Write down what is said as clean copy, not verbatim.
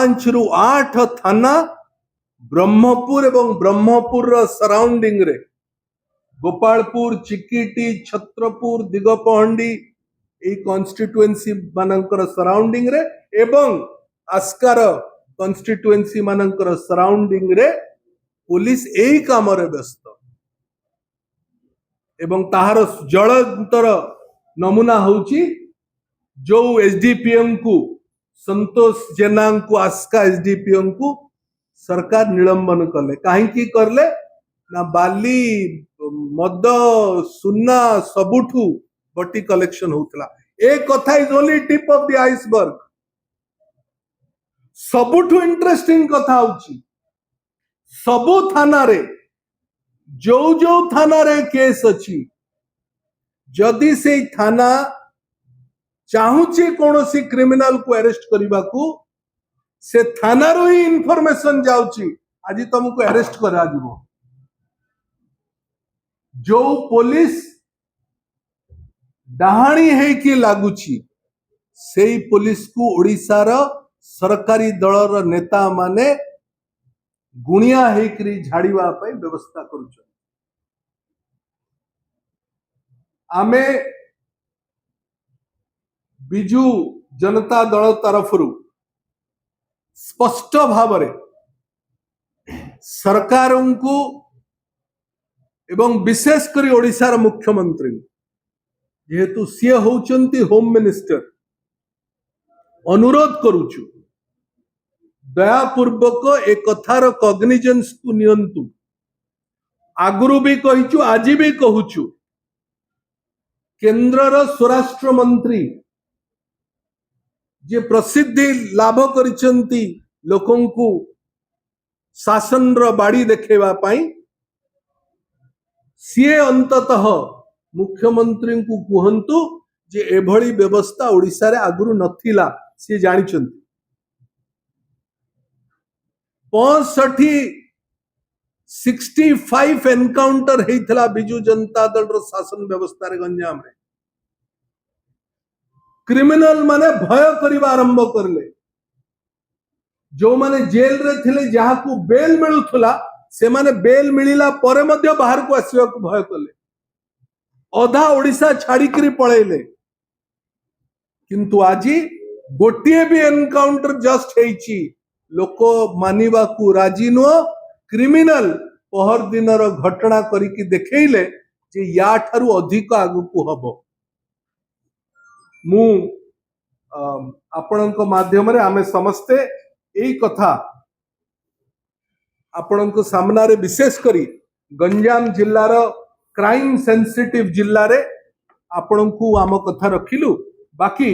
5 रु 8 थाना ब्रह्मपुर एवं ब्रह्मपुर सराउंडिंग रे गोपालपुर चिकिटी छत्रपुर दिगपहंडी ए कॉन्स्टिट्युएंसी मानकर सराउंडिंग रे एवं आस्कार कॉन्स्टिट्युएंसी मानकर सराउंडिंग रे पुलिस एही काम रे व्यस्त एवं ताहार जलंतर नमूना होची जो एसडीपीएम को संतोष जेना को आस्का एसडीपीएम को सरकार निलंबन कले कहीं करले ना बाली मद सुना सबुठू बटी कलेक्शन होतला एक कथा is only tip of the iceberg सबुठू इंटरेस्टिंग कथा होची सबु थाना रे जो जो थाना रे केस अच्छी जदि से थाना चाहूचे कौन सी क्रिमिनल को अरेस्ट करने को से थाना रो ही इनफॉरमेशन जाउची आज तुमको अरेस्ट करा दिबो जो पुलिस डाहाणी है कि लागुची सेही पुलिस को ओडिसा रो सरकारी दलर नेता माने गुणिया हेकरी झाड़ीवा पाई व्यवस्था करुछ आमे बिजू जनता दल तरफरु स्पष्ट भाव रे सरकार को एवं विशेष करी ओडिशार मुख्यमंत्री जेहेतु सी होचंती होम मिनिस्टर अनुरोध करुछु दयापूर्वक एक कथार कॉग्निजेंस को नियंतु आगुरु भी कहिचु आज भी कहूचु केंद्रर स्वराष्ट्र मंत्री जे प्रसिद्धि लाभ करिसंती लोकों को शासन रो बाड़ी देखेवा पाई सीए अंततः मुख्यमंत्री को कहंतु जे एभली व्यवस्था ओडिसा रे आगुरु नथिला सी जानिचंती 65 एनकाउंटर हेइथला बिजू जनता दल रो शासन व्यवस्था रे गंजाम रे क्रिमिनल माने भय करिबा आरंभ करले जो माने जेल रे थिले जहा को बेल मिलुथला से माने बेल मिलिला परे मध्य बाहर को आसीबा को भय करले अधा ओडिसा छाड़ी करी पळेले किंतु आजी गोटिए भी एनकाउंटर जस्ट हेइची लोक मानिबा को राजी नुह क्रिमिनल पहर दिन घटना करिकी देखैले जे या ठारू अधिक आगु को हबो मु आपणक माध्यम रे आमे समस्ते एई कथा आपणक सामना रे विशेष करी गंजाम जिल्ला रो क्राइम सेंसिटिव जिल्ला रे आपणकू आम कथा रखिलु बाकी